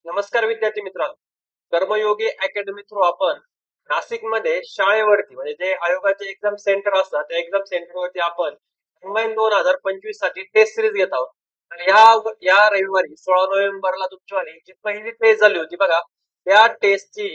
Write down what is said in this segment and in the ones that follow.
नमस्कार विद्यार्थी मित्रांनो. कर्मयोगी अकॅडमी थ्रू आपण नाशिकमध्ये शाळेवरती म्हणजे जे आयोगाचे एक्झाम सेंटर असतात त्या एक्झाम सेंटरवरती आपण ऑनलाईन 2025 साठी टेस्ट सिरीज घेत आहोत. आणि या रविवारी 16 नोव्हेंबरला तुमची जी पहिली टेस्ट झाली होती बघा, त्या टेस्टची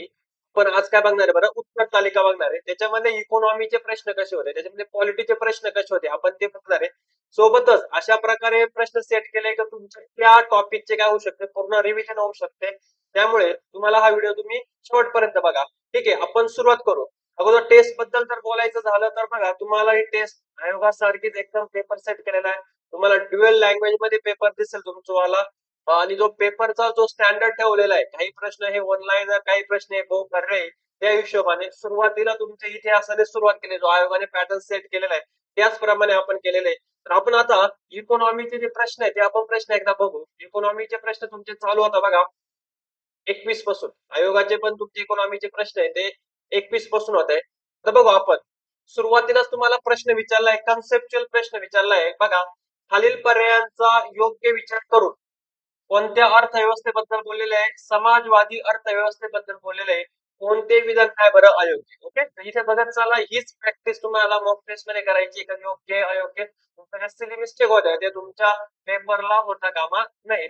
पण आज काय बघणार आहे बरं, उत्तर तालिका बघणार आहे. त्याच्यामध्ये इकॉनॉमीचे प्रश्न कसे होते, त्याच्यामध्ये पॉलिटीचे प्रश्न कसे होते आपण ते बघणार आहे. सोबतच अशा प्रकारे प्रश्न सेट केले की तुमच्या त्या टॉपिकचे काय होऊ शकते, पूर्ण रिव्हिजन होऊ शकते. त्यामुळे तुम्हाला हा व्हिडिओ तुम्ही शेवटपर्यंत बघा. ठीक आहे, आपण सुरुवात करू. अगोदर टेस्ट बद्दल जर बोलायचं झालं तर बघा, तुम्हाला ही टेस्ट आयोगासारखीच एकदम पेपर सेट केलेला आहे. तुम्हाला ड्युअल लँग्वेज मध्ये पेपर दिसेल तुमचा. आणि जो पेपरचा जो स्टँडर्ड ठेवलेला आहे, काही प्रश्न हे वन लाईनर, काही प्रश्न हे बहुपर्यायी, त्या हिशोबाने सुरुवातीला तुमच्या इतिहासाने सुरुवात केली, जो आयोगाने पॅटर्न सेट केलेला आहे त्याचप्रमाणे आपण केलेले आहे. तर आपण आता इकॉनॉमीचे जे प्रश्न आहेत ते आपण प्रश्न एकदा बघू. इकॉनॉमीचे प्रश्न तुमचे चालू होता बघा 21 पासून. आयोगाचे पण तुमचे इकॉनॉमीचे प्रश्न आहे ते 21 पासून होत आहे. तर बघू आपण. सुरुवातीलाच तुम्हाला प्रश्न विचारलाय, कन्सेप्च्युअल प्रश्न विचारलाय बघा. खालील पर्यायांचा योग्य विचार करून कोणत्या अर्थव्यवस्थेबद्दल बोललेले आहे, समाजवादी अर्थव्यवस्थेबद्दल बोललेले आहे, कोणते विधान काय बरं अयोग्य. ओके, तर इथे बघत चला, हीच प्रॅक्टिस तुम्हाला मॉक टेस्ट मध्ये करायची का योग्य अयोग्य. तुमच्या सिली मिस्टेक होत्या ते तुमच्या पेपरला होता कामा नाही.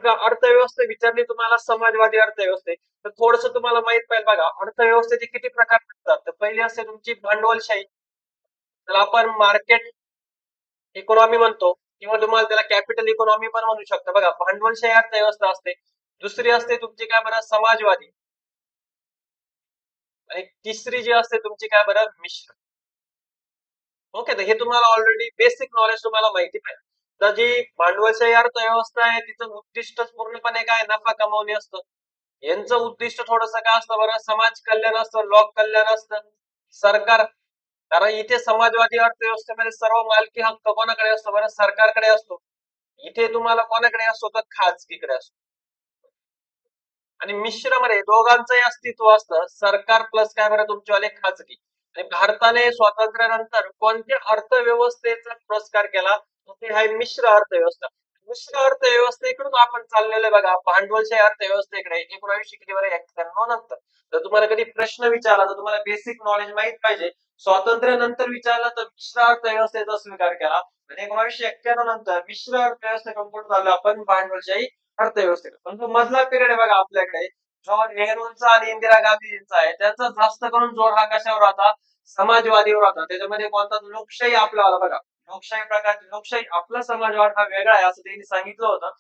अर्थव्यवस्था विचारली तुम्हाला, समाजवादी अर्थव्यवस्था, तर थोडस तुम्हाला माहित पाहिजे बघा, अर्थव्यवस्थेचे किती प्रकार असतात. तर पहिली असते तुमची भांडवलशाही, त्याला आपण मार्केट इकॉनॉमी म्हणतो, किंवा तुम्हाला त्याला कॅपिटल इकॉनॉमी पण म्हणू शकता. बघा, भांडवलशाही अर्थव्यवस्था असते. दुसरी असते तुमची काय बरं, समाजवादी. आणि तिसरी जी असते तुमची काय बरं, मिश्र. ओके, तर हे तुम्हाला ऑलरेडी बेसिक नॉलेज तुम्हाला माहिती पाहिजे. तर जी भांडवलशाही अर्थव्यवस्था आहे तिचं उद्दिष्टच पूर्णपणे काय, नफा कमावणे असतं. यांचं उद्दिष्ट थोडस काय असतं बरं, समाज कल्याण असतं, लोक कल्याण असतं, सरकार. कारण इथे समाजवादी अर्थव्यवस्थेमध्ये सर्व मालकी हक्क कोणाकडे असतो बरं, सरकारकडे असतो. इथे तुम्हाला कोणाकडे असतो तर खाजगीकडे असतो. आणि मिश्रमध्ये दोघांचंही अस्तित्व असतं, सरकार प्लस काय बरं तुमच्यावाले खाजगी. आणि भारताने स्वातंत्र्यानंतर कोणत्या अर्थव्यवस्थेचा पुरस्कार केला, तर ते आहे मिश्र अर्थव्यवस्था. मिश्र अर्थव्यवस्थेकडून आपण चाललेलं बघा भांडवलशाही अर्थव्यवस्थेकडे 1900 किती बरं 91 नंतर. तर तुम्हाला कधी प्रश्न विचारला तर तुम्हाला बेसिक नॉलेज माहित पाहिजे. स्वातंत्र्यानंतर विचारलं तर मिश्र अर्थव्यवस्थेचा स्वीकार केला, आणि 1991 नंतर मिश्र अर्थव्यवस्थेकडून कुठं झालं आपण, भांडवलशाही अर्थव्यवस्थेकडे. पण तो मधला पिरियड आहे बघा आपल्याकडे, जो नेहरूंचा आणि इंदिरा गांधींचा आहे, त्यांचा जास्त करून जोर हा कशावर होता, समाजवादीवर होता. त्याच्यामध्ये कोणता, लोकशाही आपला आला बघा. लोकशाही प्रकारची लोकशाही, आपला समाजवाद हा वेगळा आहे असं त्यांनी सांगितलं होतं.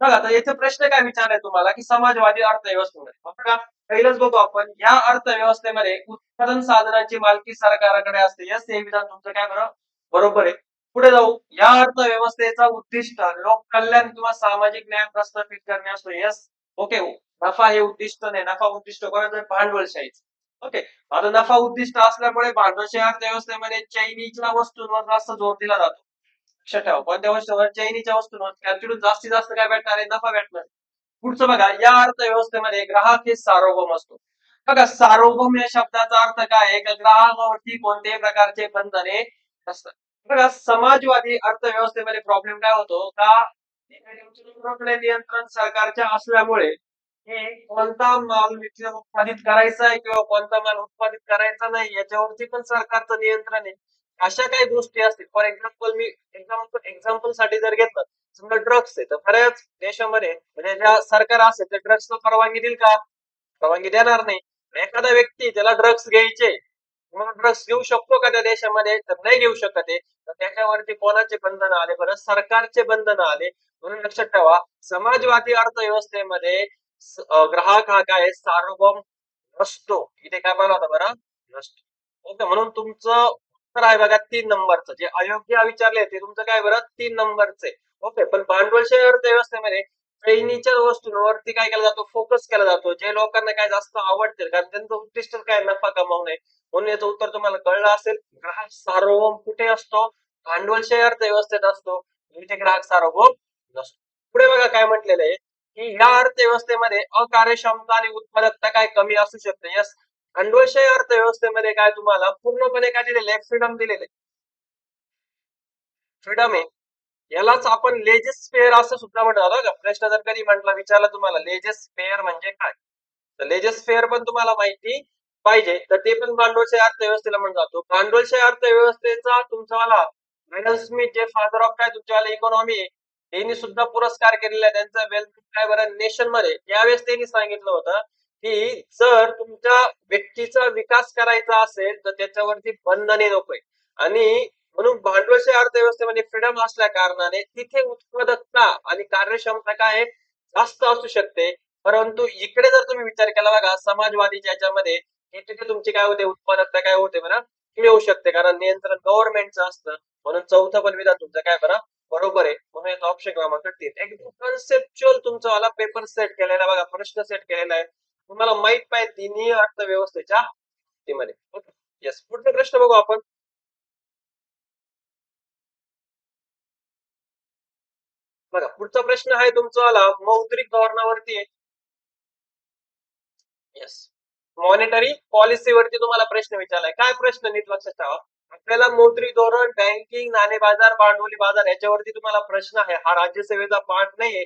बघा, तर याचे प्रश्न काय विचारले तुम्हाला की समाजवादी अर्थव्यवस्थेमध्ये. बघा, पहिलंच बघू आपण, या अर्थव्यवस्थेमध्ये उत्पादन साधनांची मालकी सरकारकडे असते. यस, हे विधान तुमचं काय बरं, बरोबर आहे. पुढे जाऊ. या अर्थव्यवस्थेचा उद्दिष्ट लोक कल्याण किंवा सामाजिक न्याय प्रस्थापित करणे असतो. Yes, okay. नफा हे उद्दिष्ट नाही, नफा उद्दिष्ट कोणाचं, भांडवलशाहीच. ओके, आता नफा उद्दिष्ट असल्यामुळे भांडवलशाही अर्थव्यवस्थेमध्ये चैनीच्या वस्तूंवर जास्त जोर दिला जातो. लक्षात ठेवा, कोणत्या वस्तूवर, चैनीच्या वस्तूंवर. त्यातून जास्तीत जास्त काय भेटणार आहे, नफा भेटणार. पुढचं बघा, या अर्थव्यवस्थेमध्ये ग्राहक हे सार्वभौम असतो. बघा, सार्वभौम या शब्दाचा अर्थ काय आहे, का ग्राहकावरती कोणत्याही प्रकारचे बंधने नसतात. बघा, समाजवादी अर्थव्यवस्थेमध्ये प्रॉब्लेम काय होतो का, नियंत्रण सरकारच्या असल्यामुळे हे कोणता माल उत्पादित करायचा आहे किंवा कोणता माल उत्पादित करायचा नाही याच्यावरती पण सरकारचं नियंत्रण आहे. अशा काही गोष्टी असतील. फॉर एक्झाम्पल, मी एक्झाम्पल साठी जर घेतलं, समजा ड्रग्स आहे, तर बऱ्याच देशामध्ये म्हणजे ज्या सरकार असेल त्या ड्रग्सला परवानगी देईल का, परवानगी देणार नाही. एखादा व्यक्ती त्याला ड्रग्स घ्यायचे, मग ड्रग्स घेऊ शकतो का त्या देशामध्ये, तर नाही घेऊ शकत आहे. तर त्याच्यावरती कोणाचे बंधन आले बरं, सरकारचे बंधन आले. म्हणून लक्षात ठेवा, समाजवादी अर्थव्यवस्थेमध्ये ग्राहक हा काय, सार्वभौम नसतो. इथे काय बोला होता बरं, नसतो. ओके, म्हणून तुमचं उत्तर आहे बघा 3 नंबरचं. जे अयोग्य विचारले ते तुमचं काय बरं, 3 नंबरचे. ओके, पण भांडवलशाही अर्थव्यवस्थेमध्ये चैनीच्या वस्तूंवरती काय केला जातो, फोकस केला जातो, जे लोकांना काय जास्त आवडतील, कारण त्यांचं उद्दिष्ट काय, नफा कमावणे. म्हणून याचं उत्तर तुम्हाला कळलं असेल. ग्राहक सार्वभौम कुठे असतो, भांडवलशाही अर्थव्यवस्थेत असतो. इथे ग्राहक सार्वभौम नसतो. पुढे बघा काय म्हटलेलं आहे, की या अर्थव्यवस्थेमध्ये अकार्यक्षमता आणि उत्पादकता काय कमी असू शकते. यस, भांडवलशाही अर्थव्यवस्थेमध्ये काय तुम्हाला पूर्णपणे काय दिलेलं आहे, फ्रीडम दिलेलं आहे. फ्रीडम आहे. यालाच आपण लेजेस फेअर असं सुद्धा म्हणतो का. प्रश्न जर कधी म्हटला विचारला तुम्हाला लेजेस फेअर म्हणजे काय, तर लेजेस फेअर पण तुम्हाला माहिती पाहिजे. तर ते पण भांडवलशाही अर्थव्यवस्थेला म्हणून जातो. भांडवलशाही अर्थव्यवस्थेचा तुमचावाला ॲडम स्मिथ जे फादर ऑफ काय तुमच्यावाला इकॉनॉमी आहे, त्यांनी सुद्धा पुरस्कार केलेला आहे त्यांचा वेल्थ काय बरं नेशन मध्ये. यावेळेस त्यांनी सांगितलं होतं की जर तुमच्या व्यक्तीचा विकास करायचा असेल तर त्याच्यावरती बंधने नकोय. आणि म्हणून भांडवलशाही अर्थव्यवस्थेमध्ये फ्रीडम असल्या कारणाने तिथे उत्पादकता आणि कार्यक्षमता काय आहे, जास्त असू शकते. परंतु इकडे जर तुम्ही विचार केला बघा समाजवादीच्या याच्यामध्ये, तिथे तुमची काय होते उत्पादकता काय होते म्हणा कमी होऊ शकते, कारण नियंत्रण गव्हर्नमेंटचं असतं. म्हणून चौथं पण विधान तुमचं काय बरं बरोबर आहे. म्हणून याचा ऑप्शन क्रमांक 3 एकदम कन्सेप्च्युअल तुमचा वाला पेपर सेट केलेला आहे बघा, प्रश्न सेट केलेला आहे. तुम्हाला माहित पाहिजे तिन्ही अर्थव्यवस्थेच्या बाबतीमध्ये. येस, पुढचा प्रश्न बघू आपण. बघा पुढचा प्रश्न आहे तुमचा वाला मौद्रिक धोरणावरती आहे. येस, मॉनिटरी पॉलिसीवरती तुम्हाला प्रश्न विचारलाय. काय प्रश्न नीट लक्षात ठेवा. आपल्याला मौद्रिक धोरण, बँकिंग, नाणे बाजार, भांडवली बाजार याच्यावरती तुम्हाला प्रश्न आहे. हा राज्यसेवेचा पार्ट नाहीये,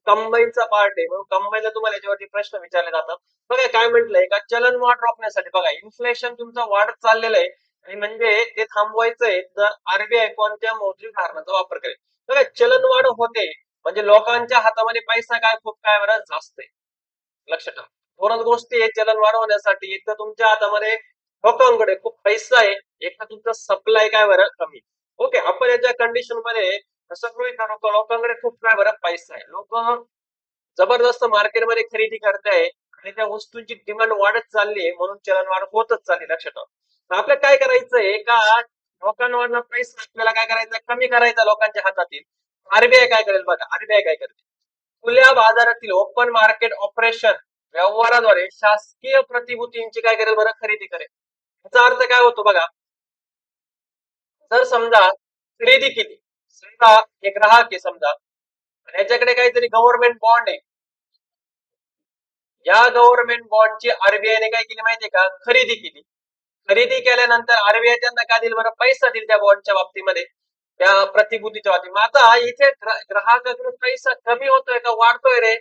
कंबाईनचा पार्ट आहे. म्हणून कंबाईनला तुम्हाला याच्यावरती प्रश्न विचारले जातात. बघा काय म्हटलंय का चलनवाढ रोखण्यासाठी बघा इन्फ्लेशन तुमचा वाढत चाललेलं आहे आणि म्हणजे ते थांबवायचंय तर आरबीआय कोणत्या मौद्रिक धोरणाचा वापर करेल. बघा चलनवाढ होते म्हणजे लोकांच्या हातामध्ये पैसा काय खूप काय बरं जास्त आहे. लक्षात ठेवा. दोनच गोष्टी आहेत चलन वाढवण्यासाठी. एक तर तुमच्या हातामध्ये लोकांकडे खूप पैसा आहे, एक तर तुमचा सप्लाय काय बरं कमी. ओके, आपण याच्या कंडिशन मध्ये असं गृहीत धरू लोकांकडे खूप काय बरं पैसा आहे. लोक जबरदस्त मार्केटमध्ये खरेदी करताय आणि त्या वस्तूंची डिमांड वाढत चालली आहे, म्हणून चलनवाढ होतच चालली. लक्षात ठेवा. तर आपल्याला काय करायचंय का लोकांवरनं पैसा आपल्याला काय करायचा कमी करायचा लोकांच्या हातातील. आरबीआय काय करेल बघा, आरबीआय काय करते खुल्या बाजारातील ओपन मार्केट ऑपरेशन व्यवहाराद्वारे शासकीय प्रतिभूतींची काय करेल बरं खरेदी करेल. याचा अर्थ काय होतो बघा, जर समजा खरेदी केली, समजा एक ग्राहक आहे समजा आणि याच्याकडे काहीतरी गव्हर्नमेंट बॉन्ड आहे, या गव्हर्नमेंट बॉन्डची आरबीआयने काय केली माहितीये का खरेदी केली. खरेदी केल्यानंतर आरबीआय त्यांना काय दिल बरं पैसा दिल त्या बॉन्डच्या बाबतीमध्ये, त्या प्रतिभूतीच्या बाबतीत. मग आता इथे ग्राहकाकडे पैसा कमी होतोय का वाढतोय रे,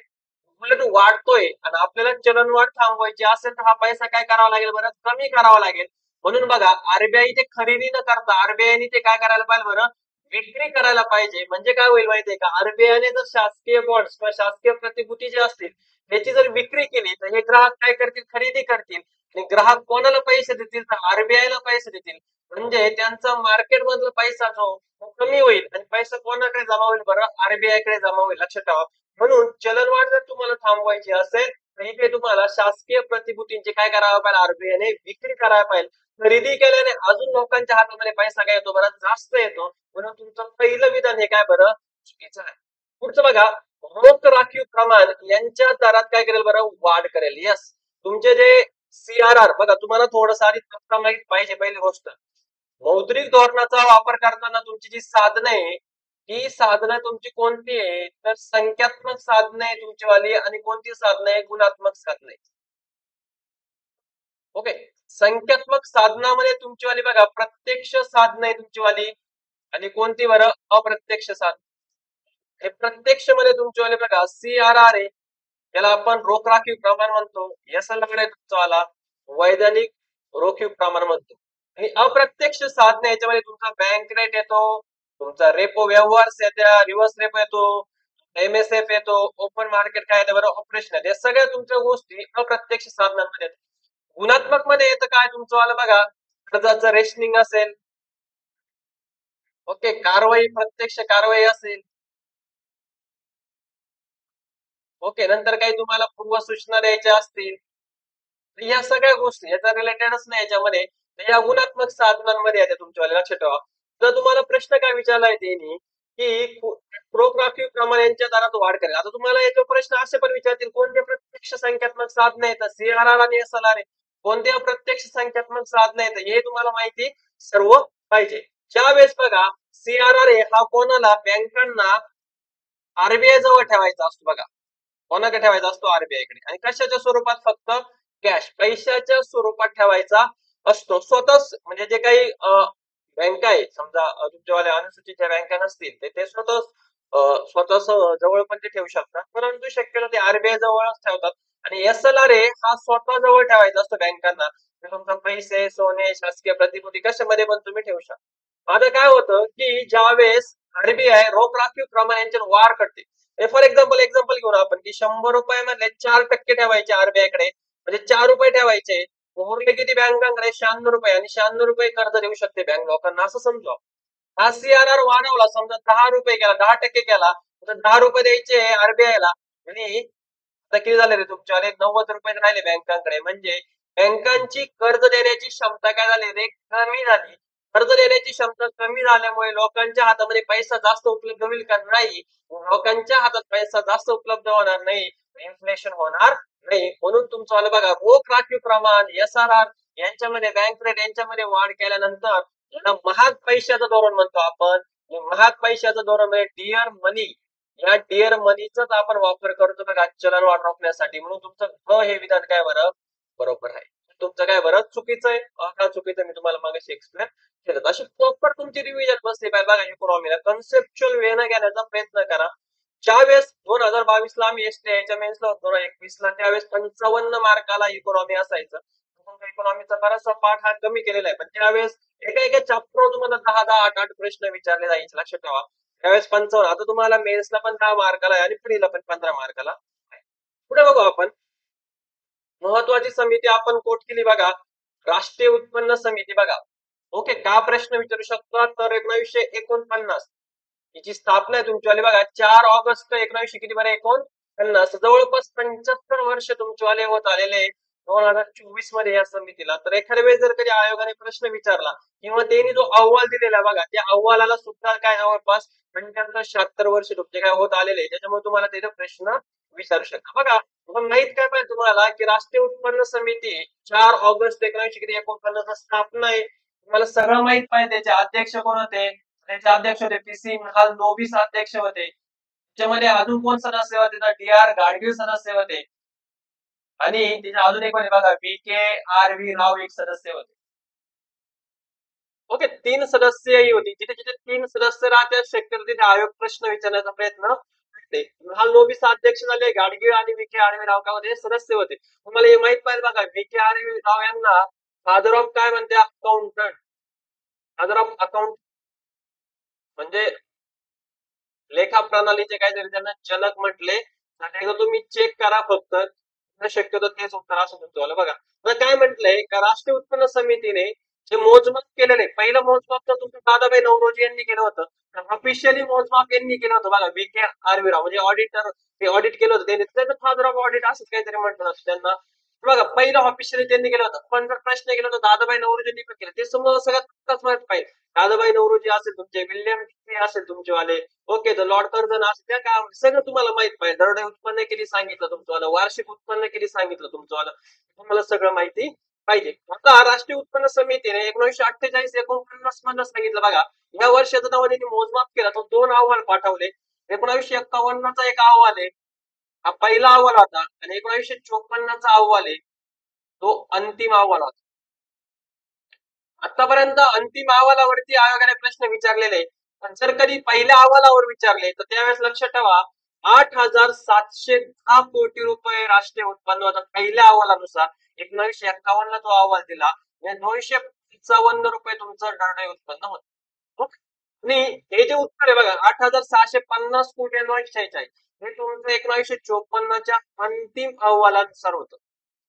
उलट वाढतोय. आणि आपल्याला चलनवाढ थांबवायची असेल तर हा पैसा काय करावा लागेल बरं कमी करावा लागेल. म्हणून बघा आरबीआय ते खरेदी न करता आरबीआयने ते काय करायला पाहिजे बरं विक्री करायला पाहिजे. म्हणजे काय होईल माहितीये का आरबीआयने जर शासकीय बॉन्ड्स किंवा शासकीय प्रतिभूती जे असतील त्याची जर विक्री केली तर हे ग्राहक काय करतील खरेदी करतील आणि ग्राहक कोणाला पैसे देतील तर आरबीआयला पैसे देतील. म्हणजे त्यांचा मार्केट मधला पैसा जो कमी होईल आणि पैसा कोणाकडे जमा होईल बरं आरबीआय कडे जमा होईल. लक्षात ठेवा. म्हणून चलनवाढ जर तुम्हाला थांबवायची असेल तर इथे तुम्हाला शासकीय प्रतिभूतींची काय करावं पाहिजे आरबीआयने विक्री करायला पाहिजे. खरेदी केल्याने अजून लोकांच्या हातामध्ये पैसा काय येतो बरं जास्त येतो. म्हणून तुमचं पहिलं विधान हे काय बरं चुकीचं आहे. पुढचं बघा रोख राखीव प्रमाण यांच्या दरात काय करेल बरं वाढ करेल. यस, तुमचे जे सीआरआर बघा तुम्हाला थोडंसं आधी तत्व माहित पाहिजे. पहिली गोष्ट मौद्रिक धोरणाचा वापर करताना तुमची जी साधनं आहे ही साधनं तुमची कोणती आहे तर संख्यात्मक साधनं आहे तुमची वाली आणि कोणती साधनं आहे गुणात्मक साधनं आहे. ओके, संख्यात्मक साधनामध्ये तुमची वाली बघा प्रत्यक्ष साधनं आहे तुमची वाली आणि कोणती बरं अप्रत्यक्ष साधन. हे प्रत्यक्ष मध्ये तुमची वाली बघा सीआरआर आहे, याला आपण रोख राखीव प्रमाण म्हणतो. एसएलआर तुमचा वाला वैधानिक रोखीव प्रमाण म्हणतो. आणि अप्रत्यक्ष साधने याच्यामध्ये तुमचा बँक रेट येतो, तुमचा रेपो व्यवहार येत्या रिव्हर्स रेपो येतो, एमएसएफ येतो, ओपन मार्केट काय येतं बरं ऑपरेशन येते. या सगळ्या तुमच्या गोष्टी अप्रत्यक्ष साधनांमध्ये येतात. गुणात्मक मध्ये येतं काय तुमचं वाला बघा कर्जाचं रेशनिंग असेल, ओके कारवाई प्रत्यक्ष कारवाई असेल, ओके नंतर काही तुम्हाला पूर्व सूचना द्यायच्या असतील, या सगळ्या गोष्टी याचा रिलेटेडच नाही याच्यामध्ये, या गुणात्मक साधनांमध्ये येते तुमच्यावाले. लक्षात ठेवा. तर तुम्हाला प्रश्न काय विचारलाय त्यांनी की रोख राखीव प्रमाण यांच्या दरात वाढ करेल. आता तुम्हाला याचे प्रश्न असे पण विचारतील कोणते प्रत्यक्ष संख्यात्मक साधन आहेत सीआरआर आणि एसएलआर आहे, कोणते अप्रत्यक्ष संख्यात्मक साधन आहेत हे तुम्हाला माहिती सर्व पाहिजे. ज्यावेळेस बघा सीआरआर हा कोणाला बँकांना आरबीआय जवळ ठेवायचा असतो बघा, कोणाकडे ठेवायचा असतो आरबीआय कडे आणि कशाच्या स्वरूपात फक्त कॅश पैशाच्या स्वरूपात ठेवायचा असतो. स्वतःच म्हणजे जे काही बँका आहे समजा तुमच्यावाल्या अनुसूचीच्या बँका नसतील ते स्वतः जवळ पण ते ठेवू शकतात, परंतु शक्यतो ते आरबीआय जवळच ठेवतात. आणि एसएलआर हा स्वतः जवळ ठेवायचा असतो बँकांना. तुमचा पैसे, सोने, शासकीय प्रतिभूती कशामध्ये पण तुम्ही ठेवू शकता. आता काय होतं की ज्यावेळेस आरबीआय रोख राखीव प्रमाण यांच्यावर वाढ करते, फॉर एक्झाम्पल घेऊन आपण की 100 रुपयामधले 4% ठेवायचे आरबीआय कडे, म्हणजे 4 रुपये ठेवायचे. उरले किती बँकांकडे? 96 रुपये, आणि 96 रुपये कर्ज देऊ शकते बँक लोकांना, असं समजा. हा सीआरआर वाढवला, समजा 10 रुपये केला, 10% केला, तर 10 रुपये द्यायचे आरबीआयला. आणि आता किती झाले रे तुमच्यावाले? 90 रुपये राहिले बँकांकडे. म्हणजे बँकांची कर्ज देण्याची क्षमता काय झाली रे? कमी झाली. कर्ज देण्याची क्षमता कमी झाल्यामुळे लोकांच्या हातामध्ये पैसा जास्त उपलब्ध होईल का? नाही. लोकांच्या हातात पैसा जास्त उपलब्ध होणार नाही, इन्फ्लेशन होणार नाही. म्हणून तुमचं आलं बघा, रोख राखीव प्रमाण, एसआरआर यांच्यामध्ये, बँक रेट यांच्यामध्ये वाढ केल्यानंतर याला महाग पैशाचं धोरण म्हणतो आपण. महाग पैशाचं धोरण म्हणजे डिअर मनी. या डिअर मनीचाच आपण वापर करतो बघा चलनवाढ रोखण्यासाठी. म्हणून तुमचं हे विधान काय बरं? बरोबर आहे. तुमचं काय बरं चुकीचं आहे? का चुकीचं मी तुम्हाला मागाशी एक्सप्लेन केलं. अशी प्रॉपर तुमची रिव्हिजन बसली पाहिजे बघा इकॉनॉमीला. कन्सेप्च्युअल वेनं घेण्याचा प्रयत्न करा. ज्यावेळेस 2022 ला आम्ही एसटीआयच्या मेन्सला होतो, 2021 ला, त्यावेळेस 55 मार्काला इकॉनॉमी असायचं. इकॉनॉमीचा बराचसा पाठ हा कमी केलेला आहे, पण त्यावेळेस एका चॅप्टर तुम्हाला 10-10, 8-8 प्रश्न विचारले जायचे, लक्षात ठेवा. त्यावेळेस 55. आता तुम्हाला मेन्सला पण 10 मार्काला आहे आणि प्रीला पण 15 मार्काला आहे. पुढे बघू आपण. महत्वाची समिती आपण कोट केली बघा, राष्ट्रीय उत्पन्न समिती बघा. ओके, का प्रश्न विचारू शकतो? तर 1949 हिची स्थापना आहे तुमच्यावाले बघा, 4 ऑगस्ट 1900 किती बरं? 49. जवळपास 75 वर्ष तुमच्यावाले होत आलेले 2024 मध्ये या समितीला. तर एखाद्या वेळेस जर कधी आयोगाने प्रश्न विचारला किंवा त्यांनी जो अहवाल दिलेला बघा, त्या अहवालाला सुद्धा काय जवळपास 75-76 वर्ष तुमचे काय होत आलेले, त्याच्यामुळे तुम्हाला त्याचा प्रश्न विचारू शकता बघा. माहित काय पाहिजे तुम्हाला की राष्ट्रीय उत्पन्न समिती 4 ऑगस्ट 1949 स्थापना आहे. तुम्हाला सगळं माहित पाहिजे. त्याचे अध्यक्ष कोण होते? त्याचे अध्यक्ष होते पीसी नोबीस अध्यक्ष होते. त्याच्यामध्ये अजून कोण सदस्य होते? तर डी आर गाडगीळ सदस्य होते. आणि त्याच्या अजून एक होते बघा, बी के आर व्ही राव एक सदस्य होते. ओके, 3 सदस्यही होती. जिथे जिथे 3 सदस्य राहते शक्यतो तिथे आयोग प्रश्न विचारण्याचा प्रयत्न करते. नोबीस अध्यक्ष झाले, गाडगीळ आणि बी के आर व्ही राव का होते? सदस्य होते. तुम्हाला हे माहित पाहिजे बघा, बी के आर व्ही राव यांना फादर ऑफ काय म्हणते? अकाउंटंट. फादर ऑफ अकाउंट म्हणजे लेखा प्रणालीचे काहीतरी त्यांना जनक म्हटले. एकदा तुम्ही चेक करा फक्त, शक्यतो तेच उत्तर असं तुमचं बघा. काय म्हटलंय का राष्ट्रीय उत्पन्न समितीने जे मोजमाप केलेले, पहिलं मोजमाप तर तुमचं दादाभाई नौरोजी यांनी केलं होतं. ऑफिशियली मोजमाप यांनी केलं होतं बघा, बी के आर व्ही राव म्हणजे ऑडिटर. ते ऑडिट केलं होतं त्यांनी, त्याचं फादर ऑफ ऑडिट असंच काहीतरी म्हटलं त्यांना. बघा, पहिलं ऑफिशियली त्यांनी केलं होतं. पण जर प्रश्न केला तर दादाभाई नौरोजींनी पण केलं. ते समजा सगळ्यात माहित पाहिजे. दादाभाई नौरोजी असेल तुमचे, विल्यम असेल तुमचेवाले, ओके, तर लॉर्ड कर्जन असं त्या काय सगळं तुम्हाला माहित पाहिजे. दरडोई उत्पन्न किती सांगितलं तुमचं, वार्षिक उत्पन्न किती सांगितलं तुमचं, तुम्हाला सगळं माहिती पाहिजे. आता राष्ट्रीय उत्पन्न समितीने 1948-49 मधलं सांगितलं बघा. या वर्षाचं नाव त्यांनी मोजमाप केला, तर 2 अहवाल पाठवले. 1951चा एक अहवाल आहे, हा पहिला अहवाल होता, आणि 1954चा अहवाल आहे, तो अंतिम अहवाल होता. आतापर्यंत अंतिम अहवालावरती आयोगाने प्रश्न विचारलेले, पण जर कधी पहिल्या अहवालावर विचारले तर त्यावेळेस लक्षात ठेवा 8,710 कोटी रुपये राष्ट्रीय उत्पन्न होतं पहिल्या अहवालानुसार. 1951ला तो अहवाल दिला, 255 रुपये तुमचं दरडोई उत्पन्न होतं. आणि हे जे उत्तर आहे बघा, 8,650 कोटी 1946, हे तुमचं 1954च्या अंतिम अहवालानुसार होतं.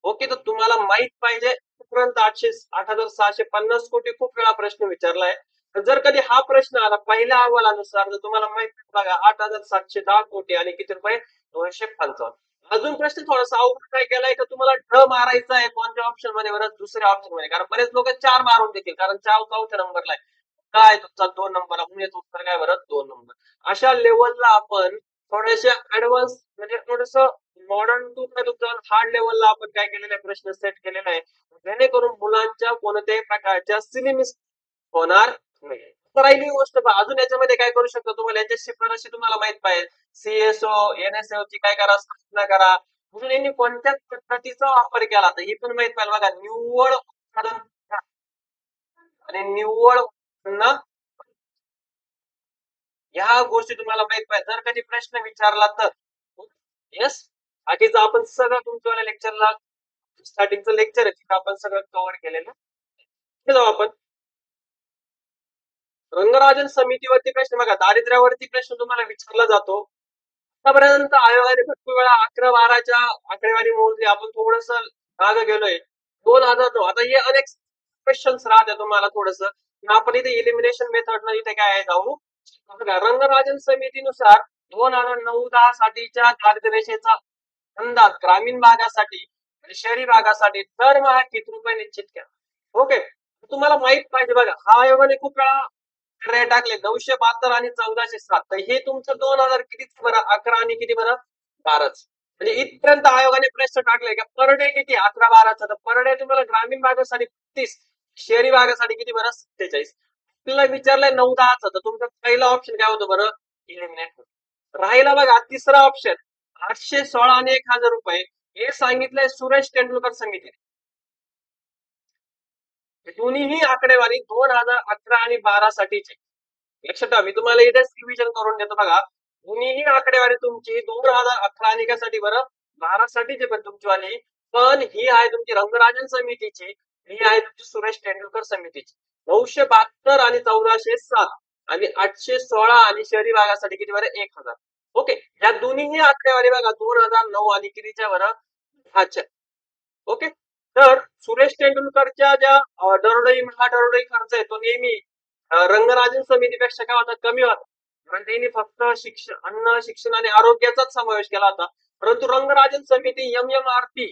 ओके, तर तुम्हाला माहित पाहिजे पर्यंत 8,650 कोटी खूप वेळा प्रश्न विचारलाय. जर कधी हा प्रश्न आला पहिल्या अहवालानुसार, तर तुम्हाला माहित बघा 8,710 कोटी आणि किती रुपये? 255. अजून प्रश्न थोडासा अवघड काय केलाय का तुम्हाला? ढ मारायचा आहे कोणत्या ऑप्शन मध्ये? बरं, दुसऱ्या ऑप्शन मध्ये. कारण बरेच लोक 4 मारून देतील, कारण 4 चौथ्या नंबरला आहे. काय तुमचा 2 नंबरला, म्हणजे उत्तर काय बरं? 2 नंबर. अशा लेवलला आपण थोडेसे ऍडव्हान्स म्हणजे थोडस मॉडर्न टू हार्ड लेवलला आपण काय केलेलं आहे, प्रश्न सेट केलेला आहे, जेणेकरून मुलांच्या कोणत्याही प्रकारच्या सिली मिस्टेक होणार नाही. राहिली गोष्ट अजून याच्यामध्ये काय करू शकतो तुम्हाला, याच्या शिफारशी तुम्हाला माहित पाहिजे. सीएसओ एनएसओ ची काय करा, स्थापना करा. म्हणून यांनी कोणत्या पद्धतीचा वापर केला तर ही पण माहित पाहिजे बघा. निव्वळ उत्पादन आणि निव्वळ ना ह्या गोष्टी तुम्हाला माहित पाहिजे. जर कधी प्रश्न विचारला तर येस, बाकीचं आपण सगळं तुमच्या लेक्चरला स्टार्टिंगचं लेक्चर आहे तिथं आपण सगळं कव्हर केलेलं. पुढे जाऊ आपण. रंगराजन समितीवरती प्रश्न बघा, दारिद्र्यावरती प्रश्न तुम्हाला विचारला जातो. आतापर्यंत आयोगाने भरपूर वेळा 11-12च्या आकडेवारी मोजली. आपण थोडस मागे गेलोय. 2009 आता हे अनेक क्वेश्चन्स राहते तुम्हाला थोडस. आपण इथे इलिमिनेशन मेथड न इथे काय आहे जाऊ बघा. रंगराजन समितीनुसार 2009-10 साठीच्या दारिद्र्य रेषेचा अंदाज ग्रामीण भागासाठी आणि शहरी भागासाठी दरमहा किती रुपये निश्चित केला. ओके, तुम्हाला माहित पाहिजे बघा, हा आयोगाने खूप वेळा रेट टाकले 972 आणि 1407. तर हे तुमचं 2000 किती बरं 11 आणि किती बरं 12च. म्हणजे इथपर्यंत आयोगाने प्रश्न टाकले का पर डे किती 11-12चा. तर पर डे तुम्हाला ग्रामीण भागासाठी 30, शहरी भागासाठी किती बरं 47. आपल्याला विचारलंय 9-10च. तर तुमचा पहिला ऑप्शन काय होतं बरं इलिमिनेट. राहिला बघा तिसरा ऑप्शन 816 आणि 1000 रुपये. हे सांगितलंय सुरेश तेंडुलकर समितीने. दोन्हीही आकडेवारी 2011 आणि 12 साठीचे. लक्षात ठेवा, मी तुम्हाला इथेच रिव्हिजन करून देतो बघा. दोन्हीही आकडेवारी तुमची 2011 आणि साठी बरं 12 साठीचे पण तुमची वाली. पण ही आहे तुमची रंगराजन समितीची, ही आहे तुमची सुरेश तेंडुलकर समितीची. 972 आणि 1407 आणि 816 आणि शहरी भागासाठी किती बरं 1000. ओके, या दोन्हीही आकडेवारी बघा 2009 आणि कितीच्या बरं 10च्या. ओके, तर सुरेश तेंडुलकरच्या ज्या दरडोई खर्च आहे तो नेहमी रंगराजन समितीपेक्षा काय होता कमी होता. कारण त्यांनी फक्त अन्न शिक्षण आणि आरोग्याचाच समावेश केला होता. परंतु रंगराजन समिती MMRP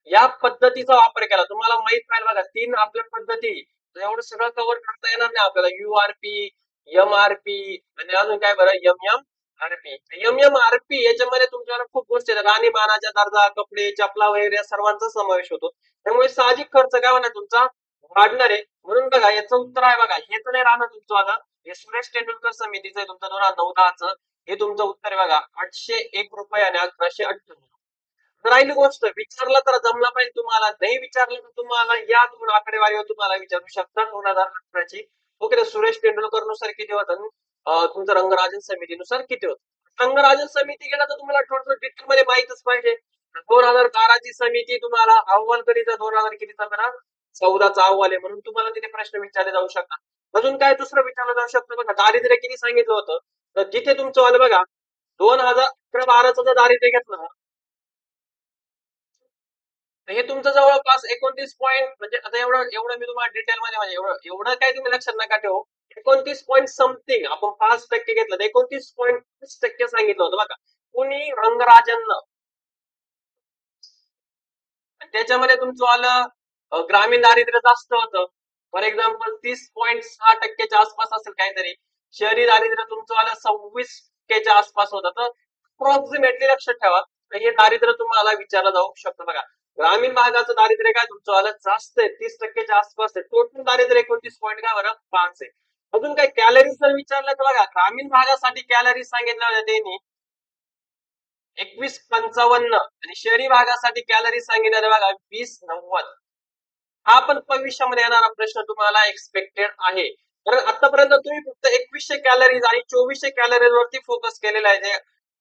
या पद्धतीचा वापर केला. तुम्हाला माहित पाहिजे बघा 3 आपल्या पद्धती. एवढं सगळं कव्हर करता येणार नाही आपल्याला. URP, MRP आणि अजून काय बरं MMRP. MMRP याच्यामध्ये तुमच्याला खूप गोष्टी आहेत. राहणीमानाच्या दर्जा, कपडे, चपला वगैरे सर्वांचा समावेश होतो. त्यामुळे साहजिक खर्च काय होणार तुमचा वाढणार आहे. म्हणून बघा याचं उत्तर आहे बघा, हे तर नाही राहणार तुमचं आता. हे सुरेश तेंडुलकर समितीचं आहे तुमचं 2009-10चं. हे तुमचं उत्तर आहे बघा 801 रुपये आणि 1198. राहिली गोष्ट विचारलं तर जमला पाहिजे. तुम्हाला नाही विचारलं तर तुम्हाला या दोन आकडेवारीवर तुम्हाला विचारू शकता 2018ची. ओके, सुरेश तेंडुलकर नुसार किती होतं, तुमचं रंगराजन समितीनुसार किती होतं. रंगराजन समिती गेला तर तुम्हाला थोडस डिटेल मध्ये माहितच पाहिजे. 2012ची समिती तुम्हाला अहवाल करीत 2000 कितीचा करा 14चा अहवाल आहे. म्हणून तुम्हाला तिथे प्रश्न विचारले जाऊ शकतात. अजून काय दुसरं विचारलं जाऊ शकतं बघा, दारिद्र्य किती सांगितलं होतं. तर जिथे तुमचं आलं बघा 2011-12चं जर दारिद्र्य घेतलं ना, हे तुमचं जवळपास 29 पॉईंट, म्हणजे आता एवढं एवढं मी तुम्हाला डिटेल मध्ये म्हणजे एवढं एवढं काय तुम्ही लक्षात नका ठेवू. 29 पॉईंट समथिंग आपण 5% घेतलं, 29.5% सांगितलं होतं बघा कुणी रंगराजन. त्याच्यामध्ये तुमचं आलं ग्रामीण दारिद्र्य जास्त होतं. फॉर एक्झाम्पल 30.6%च्या आसपास असेल काहीतरी. शहरी दारिद्र्य तुमचं आलं 26% आसपास होतं. तर अप्रॉक्सिमेटली लक्षात ठेवा हे दारिद्र्य तुम्हाला विचारलं जाऊ शकतं बघा. ग्रामीण भागाचं दारिद्र्य काय तुमचं आलं जास्त आहे 30%च्या आसपास आहे. टोटल दारिद्र्य 29 पॉईंट काय बरं 5 आहे. अजून काही कॅलरीज जर विचारलं तर बघा ग्रामीण भागासाठी कॅलरीज सांगितल्या होत्या त्यांनी 2155 आणि शहरी भागासाठी कॅलरी सांगितल्या बघा 2090. हा पण भविष्यामध्ये येणारा प्रश्न तुम्हाला एक्सपेक्टेड आहे. कारण आतापर्यंत तुम्ही फक्त 2100 कॅलरीज आणि 2400 कॅलरीज वरती फोकस केलेला आहे.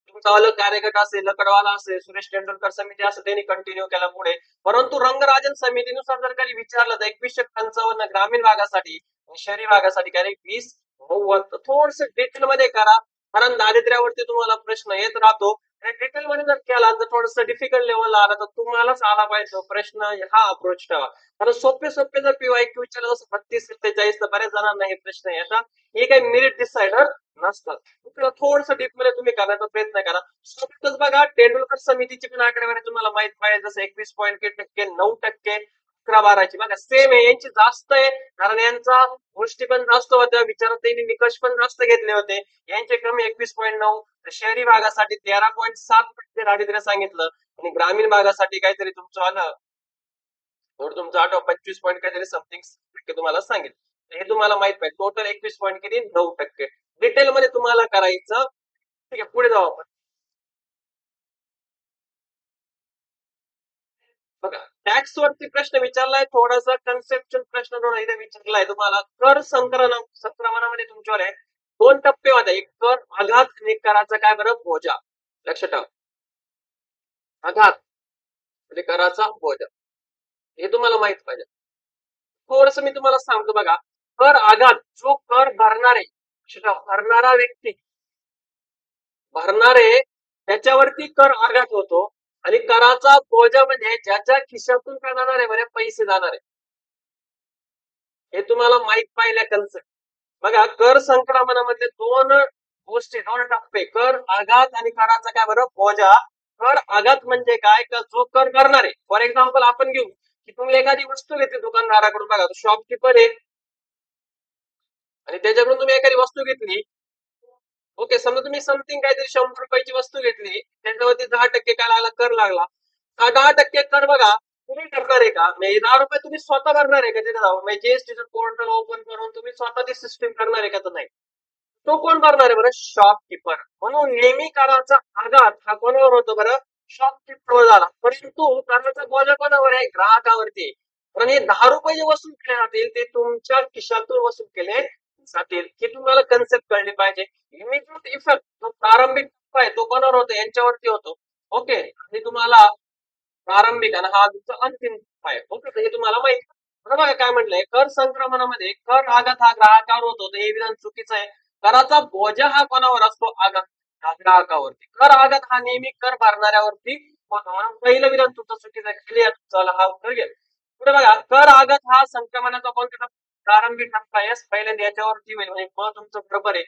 तुमचा अलग कार्यगट असेल, लकडवाला असेल, सुरेश तेंडुलकर समिती असं त्यांनी कंटिन्यू केला पुढे. परंतु रंगराजन समितीनुसार जर काही विचारलं तर 2155 ग्रामीण भागासाठी आणि शहरी भागासाठी काय 2090. थोडस डिटेल मध्ये करा, कारण दारिद्र्यावरती तुम्हाला प्रश्न येत राहतो. डिटेल मध्ये जर केला तर थोडस डिफिकल्ट लेवलला आला तर तुम्हालाच आला पाहिजे प्रश्न. हा अप्रोच ठेवा, कारण सोपे जर PYQ विचारलं जसं 32-47 तर बऱ्याच जणांना हे प्रश्न येतात. हे काही मेरिट डिसाइडर नसतात. थोडस डीप मध्ये तुम्ही करण्याचा प्रयत्न करा. सोबतच बघा तेंडुलकर समितीची पण आकडेवारी तुम्हाला माहित पाहिजे जसं 21% 9%. 11-12ची बघा सेम आहे, यांची जास्त आहे कारण यांचा गोष्टी पण जास्त होत्या, विचारात त्यांनी निकष पण जास्त घेतले होते. यांचे कमी 21.9. शहरी भागासाठी 13.7% दारिद्र्य सांगितलं आणि ग्रामीण भागासाठी काहीतरी तुमचं आलं थोडं तुमचं 25 पॉईंट काहीतरी समथिंग तुम्हाला सांगितलं. हे तुम्हाला माहित पाहिजे. टोटल 21 पॉईंट किती 9%. डिटेल मध्ये तुम्हाला करायचं. ठीक आहे, पुढे जाऊ आपण. बघा टॅक्स वरती प्रश्न विचारलाय, थोडासा कन्सेप्च्युअल प्रश्न थोडा इथे विचारलाय तुम्हाला. कर संक्रमणामध्ये तुमच्यावर आहे 2 टप्पे होते, एक कर आघात आणि एक कराचा काय बरं बोजा. लक्षात ठेवा, आघात म्हणजे कराचा बोजा, हे तुम्हाला माहित पाहिजे. थोडस मी तुम्हाला सांगतो बघा. कर आघात, जो कर भरणारे, भरणारा व्यक्ती, भरणारे त्याच्यावरती कर आघात होतो. आणि कराचा बोजा म्हणजे ज्याच्या खिशातून काय जाणार आहे बरे पैसे जाणार आहे, हे तुम्हाला माहित पाहिजे कन्सेप्ट. बघा, कर संक्रमणामध्ये 2 गोष्टी, 2 टप्पे, कर आघात आणि कराचा काय बरं बोजा. कर आघात म्हणजे काय, का जो कर करणारे, फॉर एक्झाम्पल आपण घेऊ की तुम्ही एखादी वस्तू घेतली दुकानदाराकडून, बघा तो शॉपकीपर आहे आणि त्याच्याकडून तुम्ही एखादी वस्तू घेतली. ओके, समजा तुम्ही समथिंग काहीतरी 100 रुपयाची वस्तू घेतली, त्याच्यावरती 10% काय लागला, कर लागला. हा 10% कर बघा तुम्ही करणार आहे का, म्हणजे 10 रुपये तुम्ही स्वतः भरणार आहे का तिथे जाऊन, म्हणजे जीएसटीचं पोर्टल ओपन करून तुम्ही स्वतः ती सिस्टीम करणार आहे का, तर नाही. तो कोण भरणार आहे बरं, शॉपकीपर. म्हणून नेहमी कराचा आघात हा कोणावर होतो बरं, शॉपकीपरवर झाला. परंतु कराचा बोजा कोणावर आहे, ग्राहकावरती. कारण हे 10 रुपये जे वसूल केले जातील ते तुमच्या खिशातून वसूल केले जातील, ही तुम्हाला कन्सेप्ट कळली पाहिजे. इमिजिएट इफेक्ट, जो प्रारंभिक टप्पा आहे तो कोणावर होतो, यांच्यावरती होतो. ओके, आणि तुम्हाला प्रारंभिक आणि हा तुमचा अंतिम टप्पा आहे. ओके, तर हे तुम्हाला माहिती. बघा काय म्हटलंय, कर संक्रमणामध्ये कर आघात हा ग्राहकावर होतो, तर हे विधान चुकीचं आहे. कराचा बोजा हा कोणावर असतो, आघात हा ग्राहकावरती. कर आघात हा नेहमी कर भरणाऱ्यावरती होतो, म्हणून पहिलं विधान तुमचं चुकीचं आहे. खाली चला हा उत्तर घ्या. पुढे बघा, कर आघात हा संक्रमणाचा कोणता प्रारंभिक टप्पा आहे, पहिल्यांदा याच्यावरती होईल, म्हणजे तुमचं बरोबर आहे.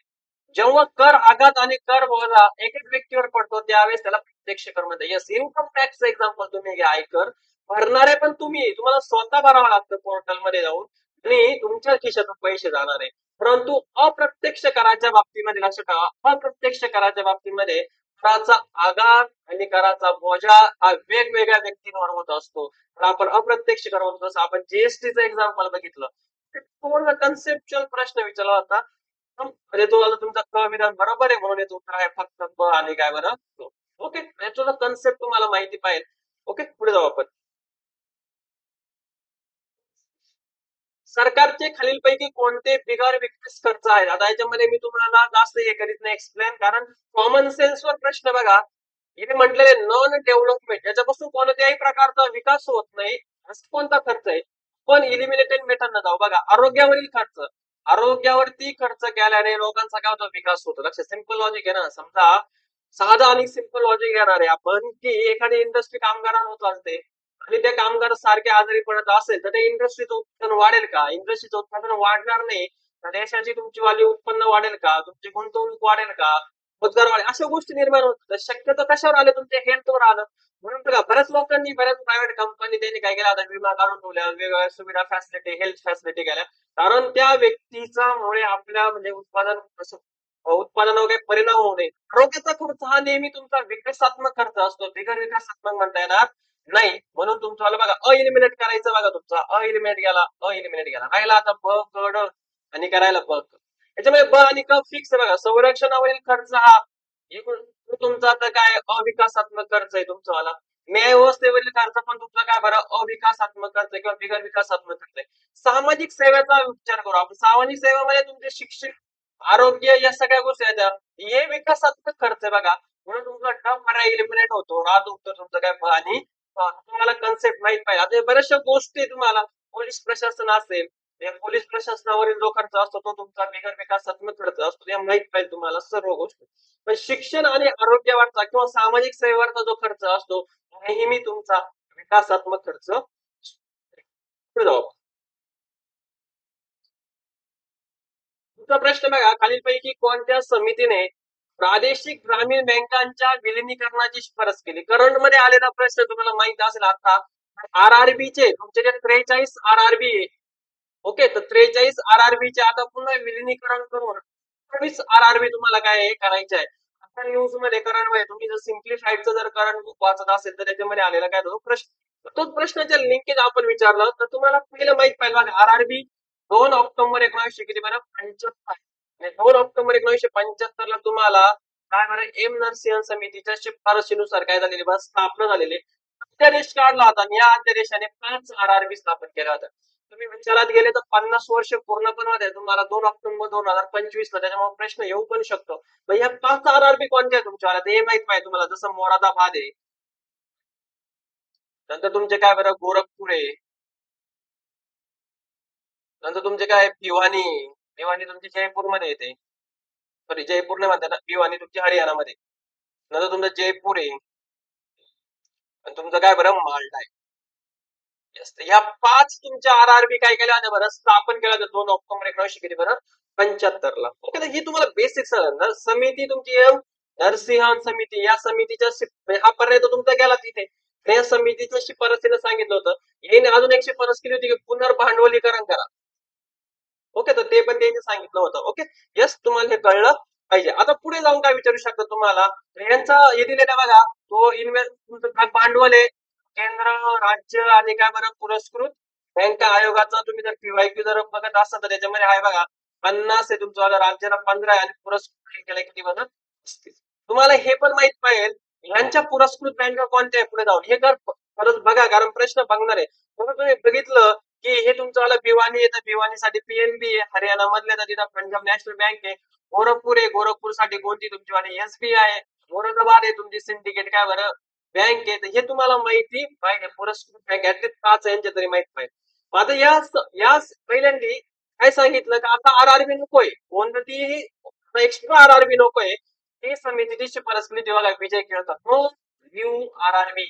जेव्हा कर आघात आणि कर बोजा एकाच व्यक्तीवर पडतो त्यावेळेस त्याला प्रत्यक्ष कर म्हणतात. यस, इन्कम टॅक्स एक्झाम्पल तुम्ही घ्या, आयकर भरणारे पण तुम्ही, तुम्हाला स्वतः भरावं लागतं पोर्टल मध्ये जाऊन आणि तुमच्या खिशातून पैसे जाणार आहे. परंतु अप्रत्यक्ष कराच्या बाबतीमध्ये लक्षात ठेवा, अप्रत्यक्ष कराच्या बाबतीमध्ये कराचा आघात आणि कराचा बोजा हा वेगवेगळ्या व्यक्तींवर होत असतो. तर आपण अप्रत्यक्ष कर होतो, जसं आपण जीएसटीचं एक्झाम्पल बघितलं, पूर्ण कन्सेप्च्युअल प्रश्न विचारला होता. म्हणजे तो आता तुमचा क विधान बरोबर आहे, म्हणून याचं उत्तर आहे फक्त ब आणि काय बरं. ओके, याचा कन्सेप्ट तुम्हाला माहिती पाहिजे. ओके, पुढे जाऊ आपण. सरकारचे खालीलपैकी कोणते बिगर विकास खर्च आहेत. आता याच्यामध्ये मी तुम्हाला जास्त हे करीत नाही एक्सप्लेन, कारण कॉमन सेन्सवर प्रश्न बघा. इथे म्हटलेले नॉन डेव्हलपमेंट, याच्यापासून कोणत्याही प्रकारचा विकास होत नाही, असं कोणता खर्च आहे. पण इलिमिनेटेड मेथड न जाऊ. बघा, आरोग्यावरील खर्च, आरोग्यावरती खर्च केल्याने लोकांचा काय होतो, विकास होतो. लक्ष, सिंपल लॉजिक आहे ना. समजा साधा आणि सिंपल लॉजिक घेणार आहे आपण, की एखादी इंडस्ट्री कामगारांवर चालते आणि त्या कामगार सारखे आजारी पडत असेल तर त्या इंडस्ट्रीचं उत्पादन वाढेल का, इंडस्ट्रीचं उत्पादन वाढणार नाही. तर देशाची तुमची वाली उत्पन्न वाढेल का, तुमची गुंतवणूक वाढेल का, रोजगार वाढेल, अशा गोष्टी निर्माण होतात. शक्यतो कशावर आले, तुमच्या हेल्थवर आलं. म्हणून बघा, बऱ्याच लोकांनी, बऱ्याच प्रायव्हेट कंपनी त्यांनी काय केलं, आता विमा काढून ठेवल्या, वेगवेगळ्या सुविधा फॅसिलिटी, हेल्थ फॅसिलिटी केल्या, कारण त्या व्यक्तीचा मुळे आपल्या म्हणजे उत्पादनावर काही परिणाम होऊ नये. आरोग्याचा खर्च हा नेहमी तुमचा विकासात्मक खर्च असतो, बिगर विकासात्मक म्हणता येणार नाही. म्हणून तुमचं बघा, इलिमिनेट करायचं बघा, तुमचा इलिमिनेट गेला, इलिमिनेट गेला, राहिला आता ब कड आणि करायला ब. याच्यामध्ये ब आणि क फिक्स बघा. संरक्षणावरील खर्च हा तुमचा आता काय अविकासात्मक खर्च आहे तुमचा वाला. न्याय व्यवस्थेवरील खर्च पण तुमचा काय बरं, अविकासात्मक खर्च किंवा बिगर विकासात्मक खर्च आहे. सामाजिक सेवेचा विचार करू आपण. सामाजिक सेवेमध्ये तुमचे शिक्षण, आरोग्य, या सगळ्या गोष्टी आहेत, हे विकासात्मक खर्च आहे बघा. म्हणून तुमचा टर्म पर्याय इलिमिनेट होतो, राहत उत्तर तुमचं काय. आणि तुम्हाला कन्सेप्ट माहित पाहिजे. आता बऱ्याचशा गोष्टी तुम्हाला, पोलीस प्रशासन असेल, पोलीस प्रशासनावरील जो खर्च असतो तो तुमचा बिगर विकासात्मक खर्च असतो, हे माहित पाहिजे तुम्हाला सर्व गोष्टी. पण शिक्षण आणि आरोग्यावरचा किंवा सामाजिक सेवेवरचा जो खर्च असतो नेहमी तुमचा विकासात्मक खर्च. पुढे जाऊ. तुमचा प्रश्न बघा, खालीलपैकी कोणत्या समितीने प्रादेशिक ग्रामीण बँकांच्या विलिनीकरणाची शिफारस केली. करंट मध्ये आलेला प्रश्न तुम्हाला माहित असेल. आता आरआरबी चे तुमचे जे 43 आरआरबी आहे, ओके, तर 43 आरआरबी चे आता पुन्हा विलिनीकरण करून 28 आरआरबी तुम्हाला काय करायचे आहे. आता न्यूज मध्ये करंट मध्ये तुम्ही जर सिम्प्लिफाईडचं जर करंट बुक वाचत असेल तर त्याच्यामध्ये आलेला काय तो प्रश्न, तोच प्रश्नाच्या लिंकेज आपण विचारलं तर तुम्हाला पहिलं माहित पाहिजे. आरआरबी 2 ऑक्टोबर 1900 किती बरं, 75. 2 ऑक्टोबर 1975 ला तुम्हाला काय बरं, एम नरसिंहन समितीच्या शिफारशीनुसार काय झालेली बस स्थापना झालेली. अध्यादेश काढला होता आणि या अध्यादेशाने 5 RRB स्थापन केल्या होत्या. तुम्ही विचारात गेले तर 50 वर्ष पूर्ण पण होते तुम्हाला 2 ऑक्टोबर 2025 ला, त्याच्यामुळे प्रश्न येऊ पण शकतो. मग या 5 RRB कोणत्या तुमच्या ते माहित पाहिजे तुम्हाला. जसं मोरादाबाद आहे, नंतर तुमचे काय बरं गोरखपूर आहे, नंतर तुमचे काय भिवानी. भिवानी तुमची जयपूरमध्ये येते, सॉरी जयपूर नाही म्हणतात, भिवानी तुमची हरियाणामध्ये. नंतर तुमचं जयपूर आहे आणि तुमचं काय बरं माल्टा आहे. ह्या 5 तुमच्या RRB काय केल्या होत्या बरं, स्थापन केल्या होत्या 2 ऑक्टोबर 1900 किती बरं 75 ला. ओके, तर ही तुम्हाला बेसिक समिती तुमची नरसिंहन समिती, या समितीच्या हा पर्याय तो तुमचा गेला तिथे. या समितीच्या शिफारसीने सांगितलं होतं, याने अजून एक शिफारस केली होती की पुनर्भांडवलीकरण करा. ओके, तर ते पण त्यांनी सांगितलं होतं. ओके, यस, तुम्हाला हे कळलं पाहिजे. आता पुढे जाऊन काय विचारू शकतो तुम्हाला, यांचा हे दिलेला बघा, तो तुमचं भांडवल आहे केंद्र, राज्य आणि काय बरं पुरस्कृत बँक आयोगाचा. तुम्ही जर PYQ जर बघत असाल तर त्याच्यामध्ये आहे बघा 50 आहे तुमचं, राज्याला 15 आहे आणि पुरस्कृत केलं किती बघा 35. तुम्हाला हे पण माहित पाहिजे यांच्या पुरस्कृत बँका कोणत्या आहे पुढे जाऊन हे खरंच बघा, कारण प्रश्न बघणार आहे. तुम्ही बघितलं की हे तुमचं भिवानी येतं, भिवानीसाठी PNB आहे, हरियाणा मधल्या तिथं पंजाब नॅशनल बँक आहे, गोरखपूर आहे, गोरखपूर साठी कोणती तुमची वाली SBI आहे, औरंगाबाद आहे तुमची सिंडिकेट काय बरं बँक आहे. हे तुम्हाला माहिती पाहिजे, पुरस्कृत बँक ऍटलीस्ट 5 यांच्या तरी माहित पाहिजे. आता या पहिल्यांदी काय सांगितलं का आता RRB नकोय, कोणतीही एक्स्ट्रा RRB नकोय. ती समितीची शिफारस केली तेव्हा Vijay Kelkar, no new RRB,